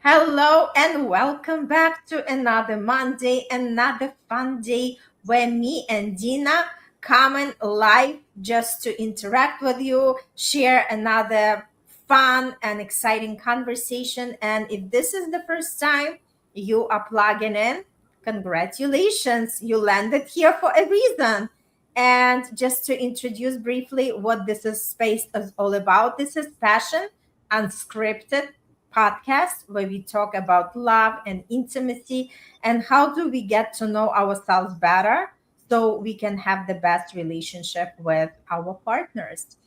Hello and welcome back to another Monday, another fun day where me and Dina come in live just to interact with you, share another fun and exciting conversation. And if this is the first time you are plugging in, congratulations, you landed here for a reason. And just to introduce briefly what this is space is all about, this is Passion Unscripted podcast where we talk about love and intimacy and how do we get to know ourselves better so we can have the best relationship with our partners.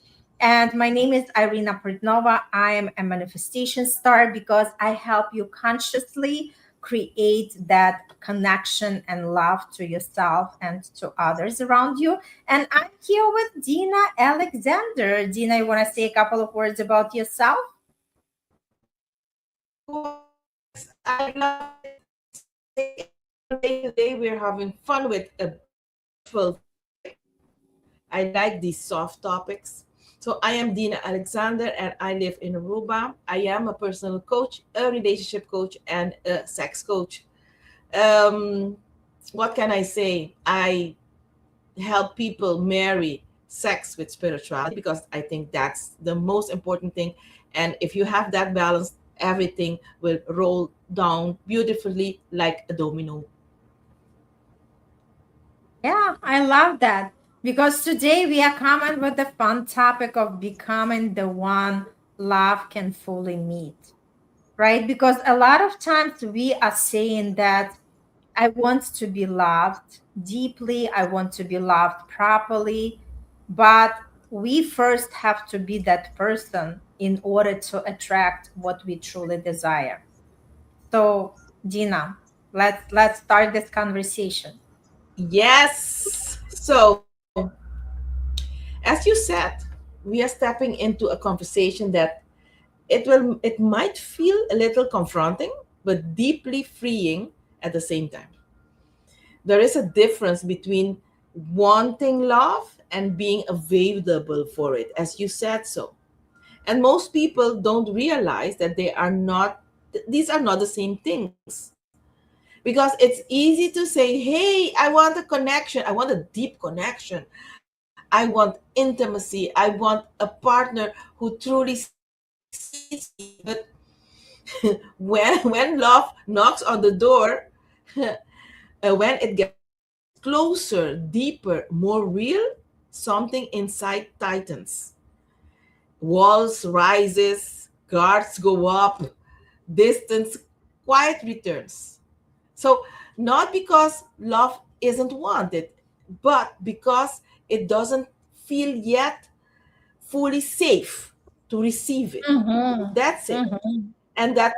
And my name is Irina Portnova. I am a manifestation star because I help you consciously create that connection and love to yourself and to others around you. And I'm here with Dina Alexander. Dina, you want to say a couple of words about yourself? Of course, I'd love it. Today we're having fun with a beautiful topic. I like these soft topics. So I am Dina Alexander and I live in Aruba. I am a personal coach, a relationship coach, and a sex coach. Um, what can I say? I help people marry sex with spirituality because I think that's the most important thing. And if you have that balance, everything will roll down beautifully like a domino. Yeah, I love that because today we are coming with the fun topic of becoming the one love can fully meet, right? Because a lot of times we are saying that I want to be loved deeply, I want to be loved properly, but we first have to be that person in order to attract what we truly desire. So, Dina, let's start this conversation. Yes. So, as you said, we are stepping into a conversation that it might feel a little confronting, but deeply freeing at the same time. There is a difference between wanting love and being available for it, as you said so. And most people don't realize that these are not the same things. Because it's easy to say, hey, I want a connection. I want a deep connection. I want intimacy. I want a partner who truly sees me. But when love knocks on the door, when it gets closer, deeper, more real, something inside tightens. Walls rises, guards go up, distance quiet returns. So not because love isn't wanted, but because it doesn't feel yet fully safe to receive it. Mm-hmm. That's it. Mm-hmm. And that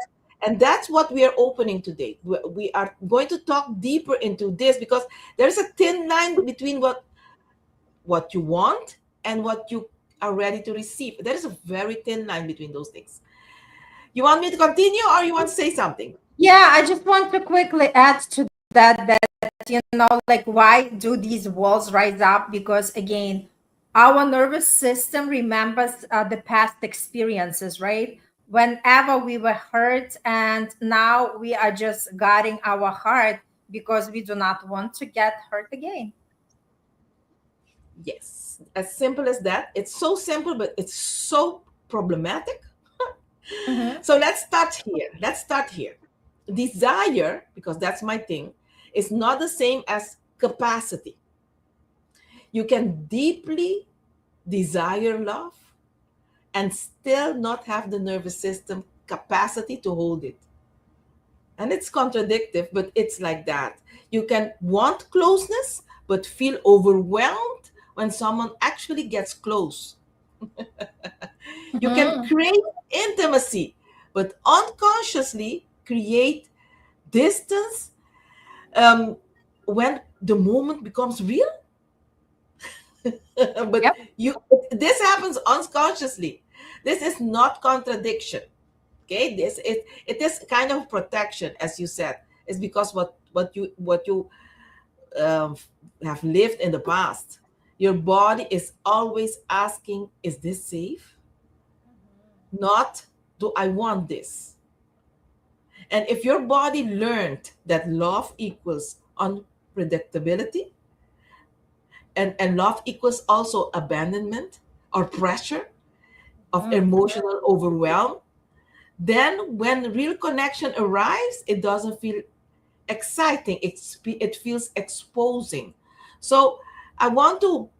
and that's what we are opening today. We are going to talk deeper into this because there is a thin line between what you want and what you are ready to receive. There is a very thin line between those things. You want me to continue or you want to say something? Yeah, I just want to quickly add to that, like why do these walls rise up? Because again, our nervous system remembers the past experiences, right? Whenever we were hurt, and now we are just guarding our heart because we do not want to get hurt again. Yes, as simple as that. It's so simple, but it's so problematic. Mm-hmm. So let's start here. Let's start here. Desire, because that's my thing, is not the same as capacity. You can deeply desire love and still not have the nervous system capacity to hold it. And it's contradictory, but it's like that. You can want closeness, but feel overwhelmed when someone actually gets close. You can Mm-hmm. crave intimacy, but unconsciously create distance um, when the moment becomes real. But Yep. you, this happens unconsciously. This is not contradiction. Okay, it is kind of protection, as you said. It's because what you um, have lived in the past. Your body is always asking, "Is this safe?" Not, "Do I want this?" And if your body learned that love equals unpredictability, and love equals also abandonment or pressure of Mhm. emotional overwhelm, then when real connection arrives, it doesn't feel exciting. It feels exposing. So I want to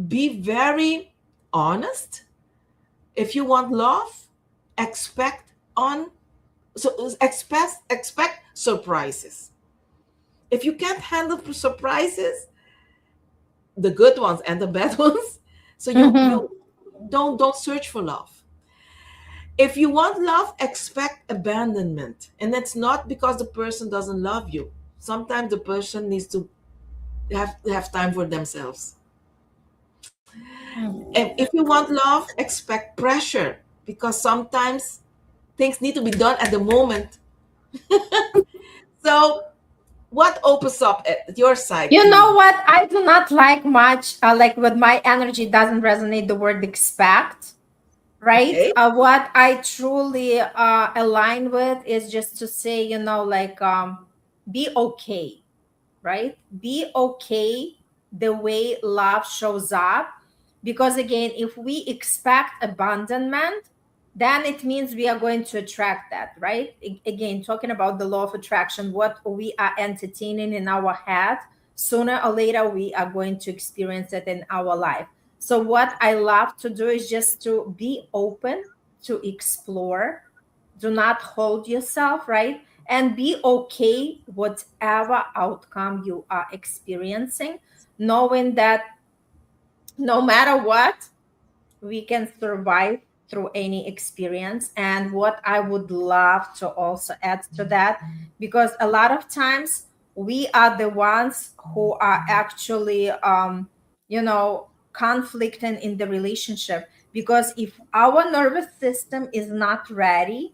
be very honest. If you want love, expect on so expect surprises. If you can't handle surprises, the good ones and the bad ones, so you Mhm. don't search for love. If you want love, expect abandonment, and that's not because the person doesn't love you. Sometimes the person needs to have time for themselves. And if you want love, expect pressure, because sometimes things need to be done at the moment. So what opens up at your side You to know you? what? I do not like much, like with my energy doesn't resonate the word expect, right? Okay. What I truly align with is just to say, like, be okay, right? Be okay the way love shows up. Because again, if we expect abandonment, then it means we are going to attract that, right? Again, talking about the law of attraction, what we are entertaining in our head, sooner or later we are going to experience it in our life. So, what I love to do is just to be open to explore. Do not hold yourself, right? And be okay whatever outcome you are experiencing, knowing that no matter what, we can survive through any experience. And what I would love to also add to that, because a lot of times we are the ones who are actually conflicting in the relationship, because if our nervous system is not ready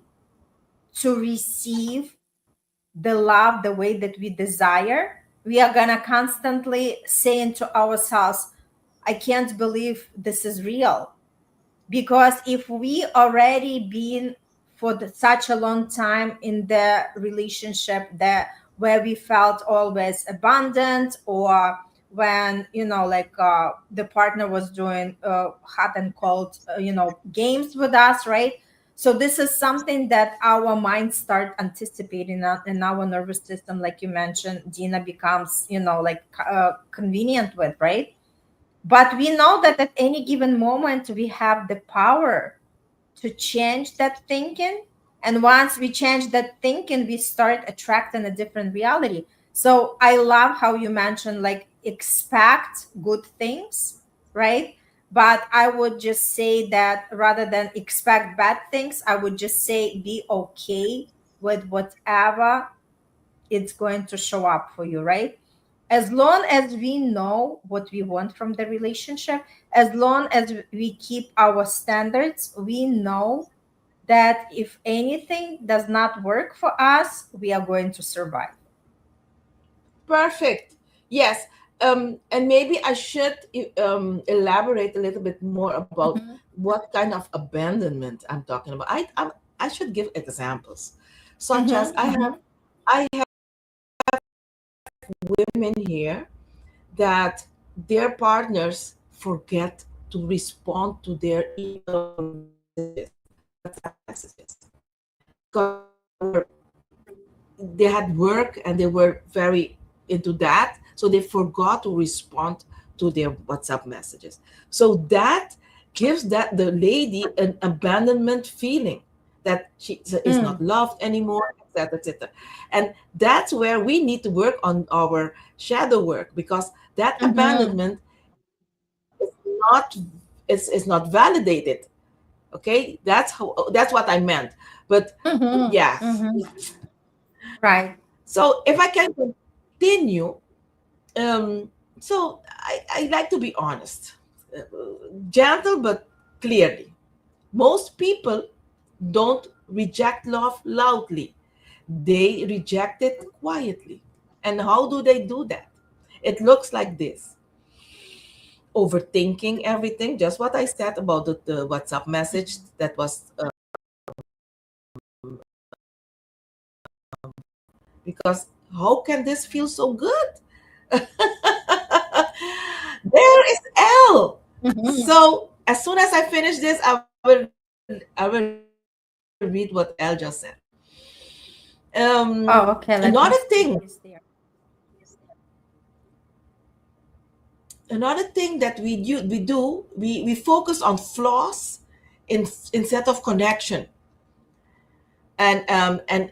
to receive the love the way that we desire, we are gonna constantly saying to ourselves, I can't believe this is real. Because if we already been for such a long time in the relationship that where we felt always abandoned, or when like the partner was doing hot and cold games with us, right? So this is something that our minds start anticipating, and our nervous system, like you mentioned, Dina, becomes like convenient with, right? But we know that at any given moment, we have the power to change that thinking. And once we change that thinking, we start attracting a different reality. So I love how you mentioned, like, expect good things, right? But I would just say that rather than expect bad things, I would just say be okay with whatever it's going to show up for you, right? As long as we know what we want from the relationship, as long as we keep our standards, we know that if anything does not work for us, we are going to survive. Perfect. Yes. And maybe I should elaborate a little bit more about Mhm. what kind of abandonment I'm talking about. I should give examples, such as Mhm. Mhm. I have women here that their partners forget to respond to their email messages, WhatsApp messages, because they had work and they were very into that, so they forgot to respond to their WhatsApp messages. So that gives that the lady an abandonment feeling, that she is not Mm. loved anymore, etc., etc. And that's where we need to work on our shadow work, because that Mhm. abandonment is not is not validated. Okay, that's what I meant. But Mhm. yeah, Mhm. Right. so if I can continue, um, so I like to be honest, uh, gentle but clearly. Most people don't reject love loudly, they reject it quietly. And how do they do that? It looks like this: overthinking everything, just what I said about the WhatsApp message that was because how can this feel so good? There is L. Mhm. So as soon as I finish this, I will read what L just said. Oh, Another okay. Let me thing, see what is there. that we focus on flaws instead of connection. And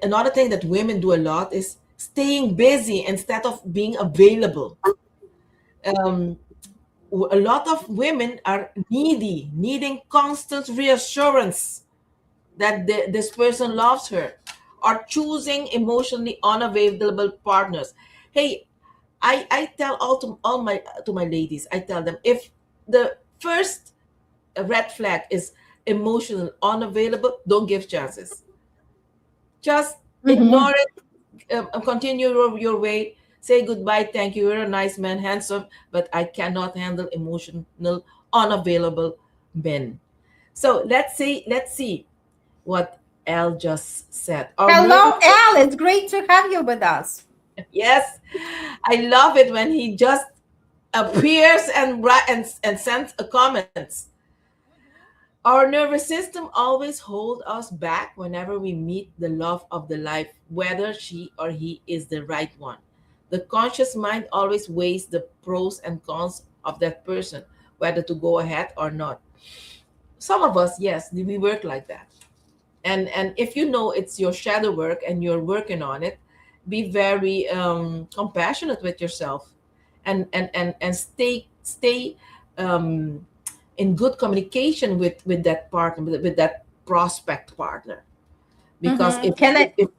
another thing that women do a lot is staying busy instead of being available. Um, a lot of women are needing constant reassurance that this person loves her, or choosing emotionally unavailable partners. Hey, I tell all my ladies, I tell them, if the first red flag is emotional unavailable, don't give chances. Just ignore Mhm. it. Continue your way. Say goodbye. Thank you. You're a nice man, handsome, but I cannot handle emotional unavailable men. So let's see what Al just said. Our nervous Hello, Al. It's great to have you with us. Yes, I love it when he just appears and sends a comments. Our nervous system always hold us back whenever we meet the love of the life, whether she or he is the right one. The conscious mind always weighs the pros and cons of that person, whether to go ahead or not. Some of us, yes, we work like that. And if you know it's your shadow work and you're working on it, be very compassionate with yourself, and stay um, in good communication with that partner, with that prospect partner. Because Mhm. Can I? if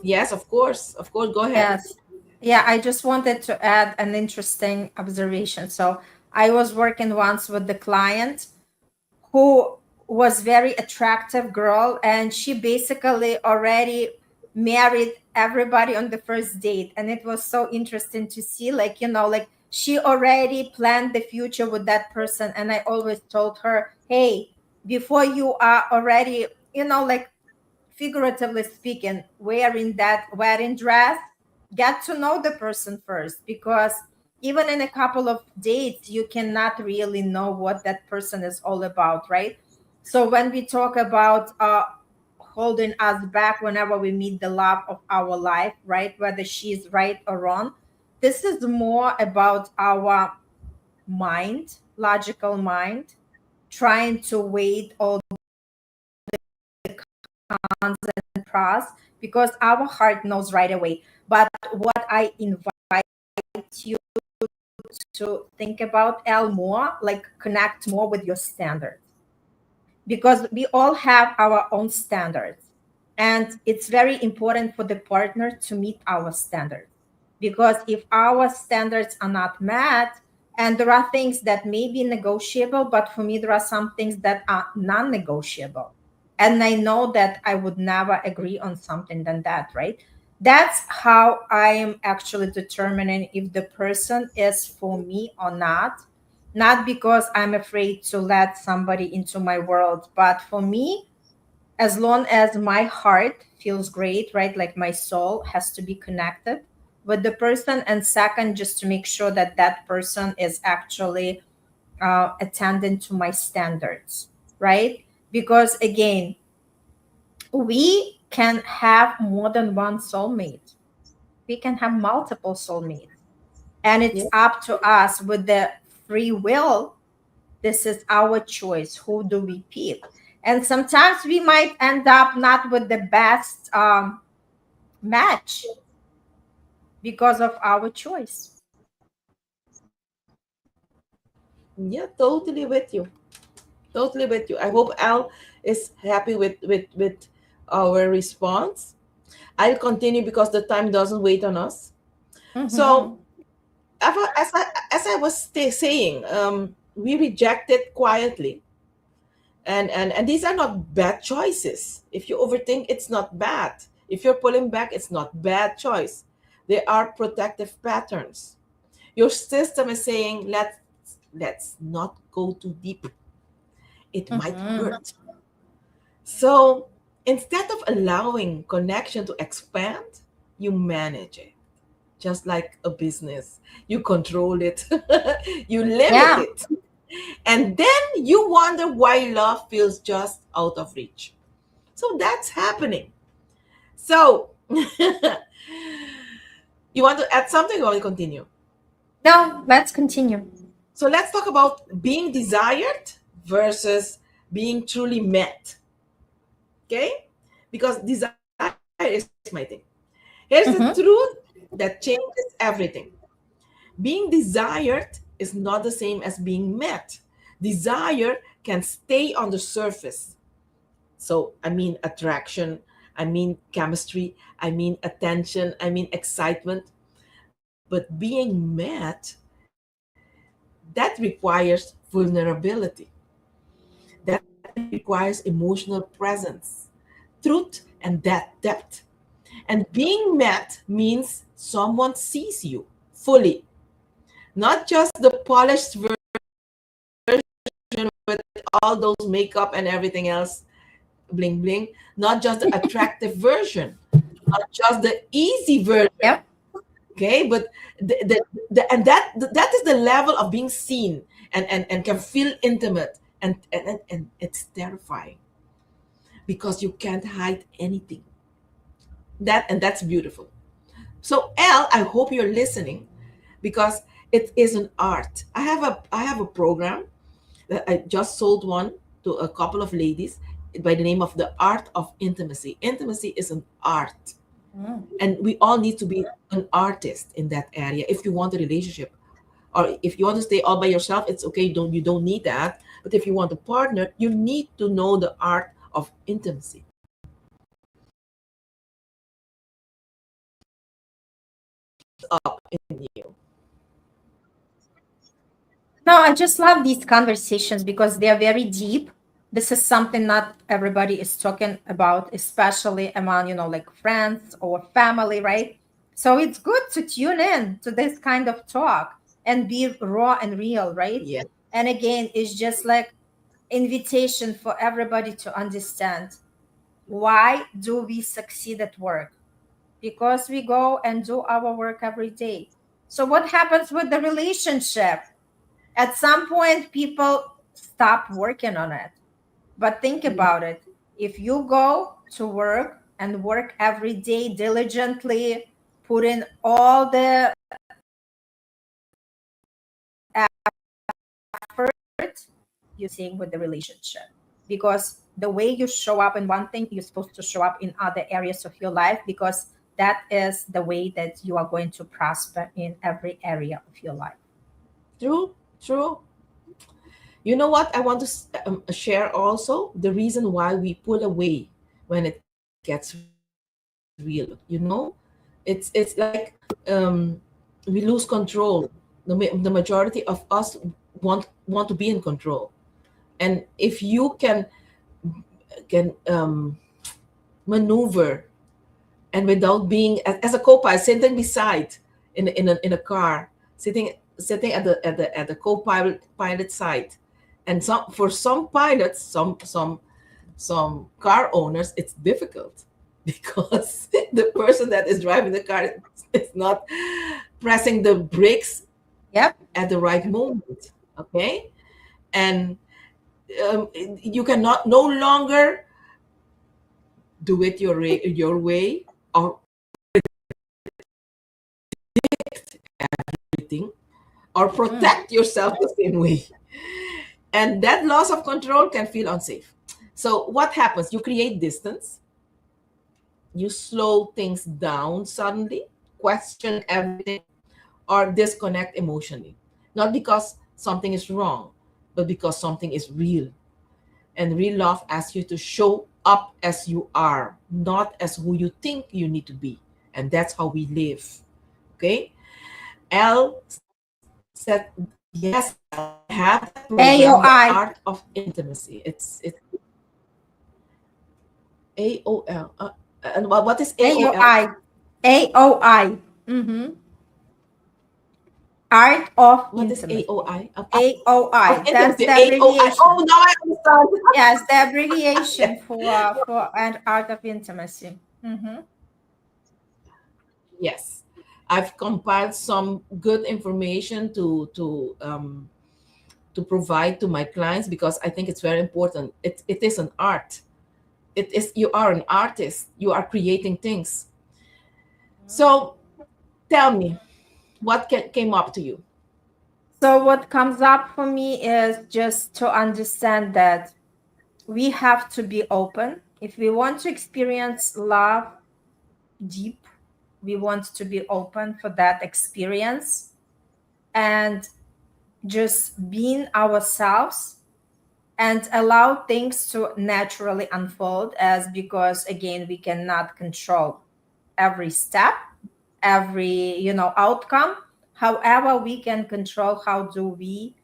yes, of course, go ahead. Yes. Yeah, I just wanted to add an interesting observation. So I was working once with the client who was very attractive girl, and she basically already married everybody on the first date, and it was so interesting to see, like, like she already planned the future with that person. And I always told her, hey, before you are already, like, figuratively speaking, wearing that wedding dress, get to know the person first, because even in a couple of dates, you cannot really know what that person is all about, right? So when we talk about holding us back whenever we meet the love of our life, right, whether she's right or wrong, this is more about our mind, logical mind, trying to weigh all cons and pros, because our heart knows right away. But what I invite you to think about, El, more, like connect more with your standards, because we all have our own standards, and it's very important for the partner to meet our standards, because if our standards are not met, and there are things that may be negotiable, but for me there are some things that are non-negotiable, and I know that I would never agree on something than that, right? That's how I am actually determining if the person is for me or not because I'm afraid to let somebody into my world, but for me, as long as my heart feels great, right? Like my soul has to be connected with the person. And second, just to make sure that that person is actually attending to my standards, right? Because again, we can have more than one soulmate, we can have multiple soulmates. And it's Yeah. up to us with the free will. This is our choice. Who do we pick? And sometimes we might end up not with the best match because of our choice. Yeah, totally with you. Totally with you. I hope Al is happy with our response. I'll continue because the time doesn't wait on us. So Mm-hmm. as I was saying, we reject it quietly, and these are not bad choices. If you overthink, it's not bad. If you're pulling back, it's not bad choice. They are protective patterns. Your system is saying, let's not go too deep. It might Mm-hmm. hurt. So instead of allowing connection to expand, you manage it just like a business. You control it, you limit Yeah. it, and then you wonder why love feels just out of reach. So that's happening. So, you want to add something or we continue? No, let's continue. So, let's talk about being desired versus being truly met. Okay? Because desire is my thing. Here's the truth Mm-hmm. that changes everything. Being desired is not the same as being met. Desire can stay on the surface. So, I mean, attraction, I mean, chemistry, I mean, attention, I mean, excitement. But being met, that requires vulnerability, that requires emotional presence, truth, and that depth. And being met means someone sees you fully, not just the polished version with all those makeup and everything else, bling bling, not just the attractive version, not just the easy version. Yep. Okay, but and that is the level of being seen and can feel intimate, and it's terrifying because you can't hide anything. That's beautiful. So L, I hope you're listening, because it is an art. I have a program that I just sold one to a couple of ladies by the name of the art of intimacy. Intimacy is an art, Mm. and we all need to be an artist in that area if you want a relationship. Or if you want to stay all by yourself, it's okay. You don't need that. But if you want a partner, you need to know the art of intimacy. Up in you. No, I just love these conversations because they are very deep. This is something not everybody is talking about, especially among, like friends or family, right? So it's good to tune in to this kind of talk and be raw and real, right? Yes. And again, it's just like invitation for everybody to understand, why do we succeed at work? Because we go and do our work every day. So what happens with the relationship? At some point, people stop working on it. But think about it. If you go to work and work every day diligently, put in all the effort, you sing with the relationship. Because the way you show up in one thing, you're supposed to show up in other areas of your life, because that is the way that you are going to prosper in every area of your life. True. True. You know what? I want to share also the reason why we pull away when it gets real. It's like we lose control. The majority of us want to be in control. And if you can maneuver, and without being as a co-pilot sitting beside in a car, sitting at the co-pilot side. And for some pilots, some car owners, it's difficult because the person that is driving the car is not pressing the brakes Yep. at the right moment. Okay, and you cannot no longer do it your way, or everything, or Mm. protect yourself the same way. And that loss of control can feel unsafe. So what happens? You create distance, you slow things down suddenly, question everything, or disconnect emotionally. Not because something is wrong, but because something is real. And real love asks you to show up as you are, not as who you think you need to be. And that's how we live. Okay? L said, yes, L, I have that program, The AOI. Art of Intimacy. It's AOL. And what is AOL? AOI. AOI. Mm-hmm. Art of What is Intimacy. AOI? Of AOI. That's intimacy. the AOI. abbreviation. Oh, now I understand. Yes, the abbreviation Yes. for an art of intimacy. Mm-hmm. Yes, I've compiled some good information to provide to my clients because I think it's very important. It is an art. It is, you are an artist. You are creating things. So tell me, what came up to you? So, what comes up for me is just to understand that we have to be open. If we want to experience love deep, we want to be open for that experience and just being ourselves and allow things to naturally unfold, as because again we cannot control every step, every outcome. However, we can control how do we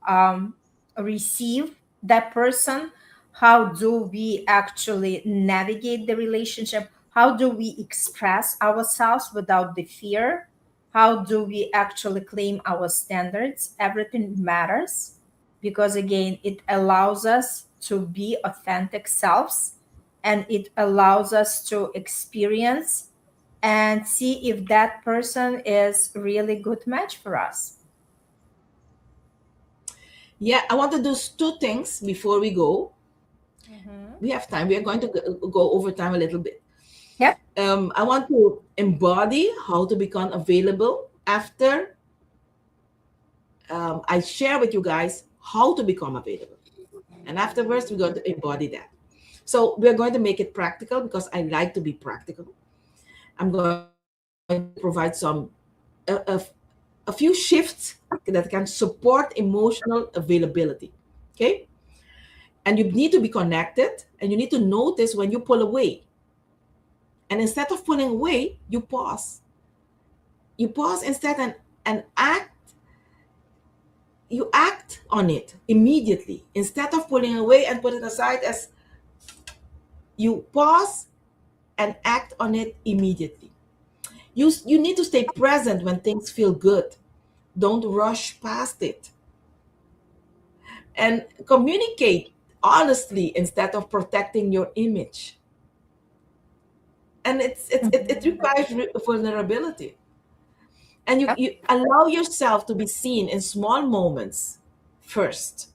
um, receive that person, how do we actually navigate the relationship, how do we express ourselves without the fear, how do we actually claim our standards. Everything matters because again it allows us to be authentic selves, and it allows us to experience and see if that person is really good match for us. Yeah, I want to do two things before we go. Mhm. We have time. We are going to go over time a little bit. Yep. I want to embody how to become available after I share with you guys how to become available. And afterwards, we're going to embody that. So we're going to make it practical because I like to be practical. I'm going to provide a, a, a few shifts that can support emotional availability. Okay. And you need to be connected and you need to notice when you pull away. And instead of pulling away, you pause. You pause instead and you act on it immediately instead of pulling away and put it aside. As you pause and act on it immediately. You need to stay present when things feel good. Don't rush past it. And communicate honestly instead of protecting your image. And it Mhm. requires vulnerability. And you, Yep. you allow yourself to be seen in small moments first.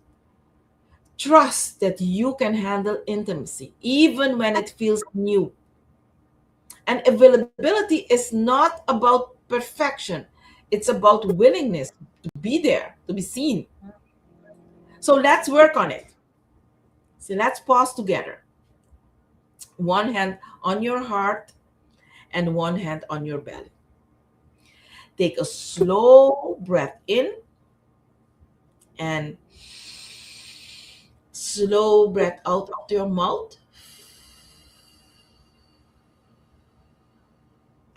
Trust that you can handle intimacy even when it feels new. And availability is not about perfection, it's about willingness to be there, to be seen. So let's work on it. So let's pause together. One hand on your heart and one hand on your belly. Take a slow breath in and slow breath out of your mouth.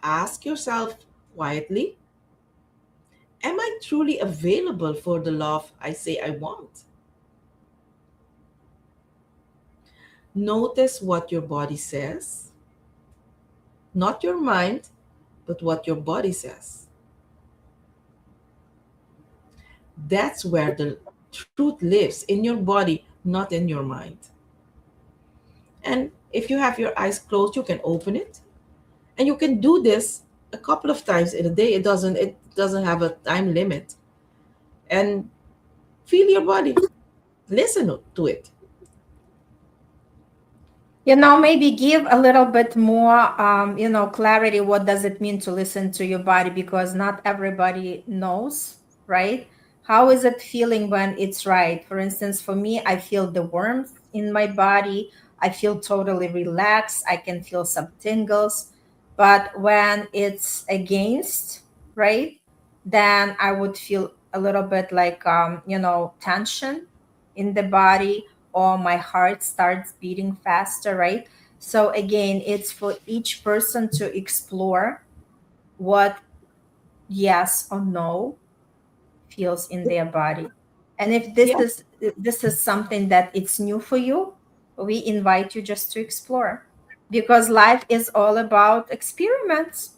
Ask yourself quietly, am I truly available for the love I say I want? Notice what your body says, not your mind, but what your body says. That's where the truth lives, in your body, not in your mind. And if you have your eyes closed, you can open it. And you can do this a couple of times in a day. It doesn't have a time limit. And feel your body. Listen to it. Maybe give a little bit more clarity. What does it mean to listen to your body? Because not everybody knows, right? How is it feeling when it's right? For instance, for me, I feel the warmth in my body. I feel totally relaxed. I can feel some tingles. But when it's against, right, then I would feel a little bit like tension in the body, or my heart starts beating faster, right? So again, it's for each person to explore what yes or no feels in their body. And if this Yes, is this is something that it's new for you, we invite you just to explore, because life is all about experiments.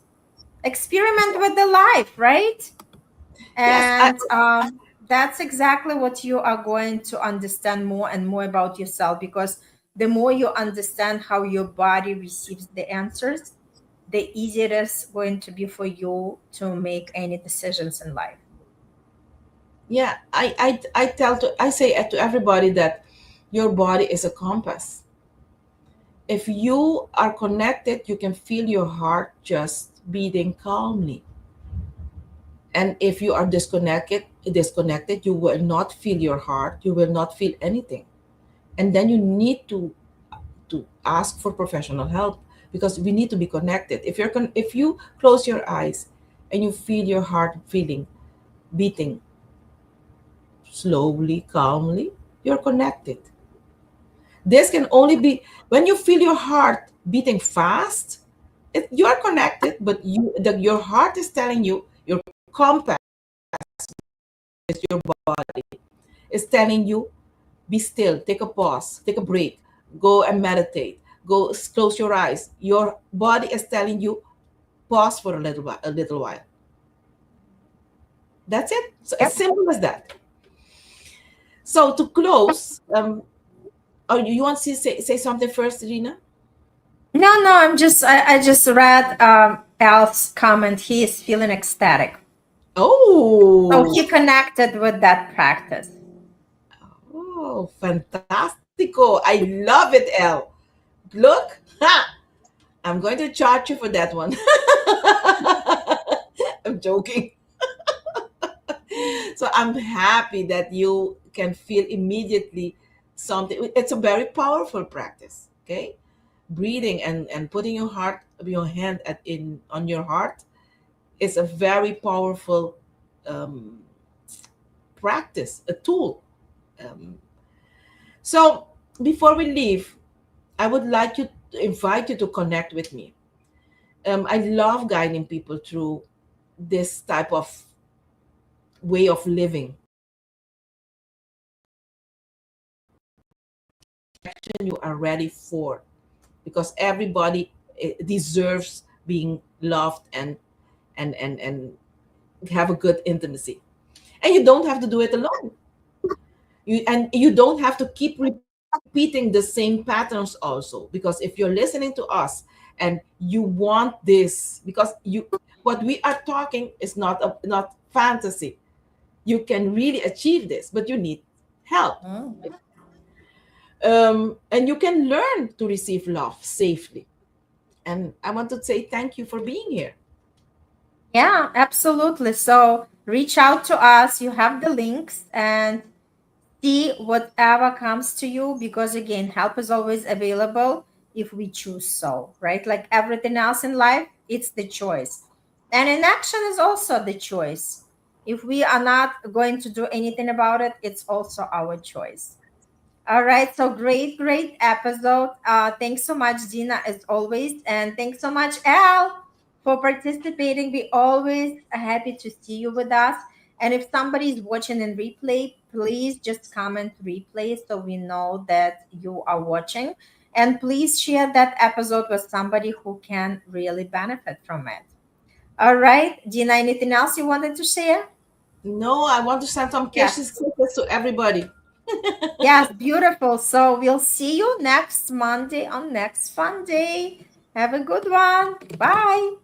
Experiment with the life, right? yes. And that's exactly what you are going to understand more and more about yourself, because the more you understand how your body receives the answers, the easier it's going to be for you to make any decisions in life. Yeah, I say to everybody that your body is a compass. If you are connected, you can feel your heart just beating calmly. And if you are disconnected, you will not feel your heart, you will not feel anything. And then you need to ask for professional help, because we need to be connected. If you close your eyes and you feel your heart feeling beating slowly, calmly, you're connected. This can only be when you feel your heart beating fast. You're connected, but your heart is telling you, your compass is your body is telling you, be still, take a pause, take a break, go and meditate, close your eyes. Your body is telling you, pause for a little while. That's it. So as Yep. simple as that. So to close, oh, you want to say something first, Irina? No, I just read Al's comment. He is feeling ecstatic. So Oh, he connected with that practice. oh, fantastico. I love it, El. Look, ha! I'm going to charge you for that one. I'm joking. So I'm happy that you can feel immediately something. It's a very powerful practice. Okay, breathing and putting your hand on your heart is a very powerful um, practice, a tool. Um, so before we leave, I would like you to invite you to connect with me. I love guiding people through this type of way of living. You are ready for, because everybody deserves being loved and have a good intimacy, and you don't have to do it alone. You don't have to keep repeating the same patterns also, because if you're listening to us and you want this, because you what we are talking is not fantasy. You can really achieve this, but you need help. Mm. And you can learn to receive love safely. And I want to say thank you for being here. Yeah, absolutely. So reach out to us. You have the links and see whatever comes to you, because again, help is always available if we choose so, right? Like everything else in life, it's the choice. And inaction is also the choice. If we are not going to do anything about it, it's also our choice. All right. So great, great episode. Thanks so much, Dina, as always. And thanks so much, Al, for participating. We always are happy to see you with us. And if somebody's watching in replay, please just comment replay so we know that you are watching. And please share that episode with somebody who can really benefit from it. All right. Dina, anything else you wanted to share? No, I want to send some Yes. kisses to everybody. Yes, beautiful. So we'll see you next Monday on Next Fun Day. Have a good one. Bye.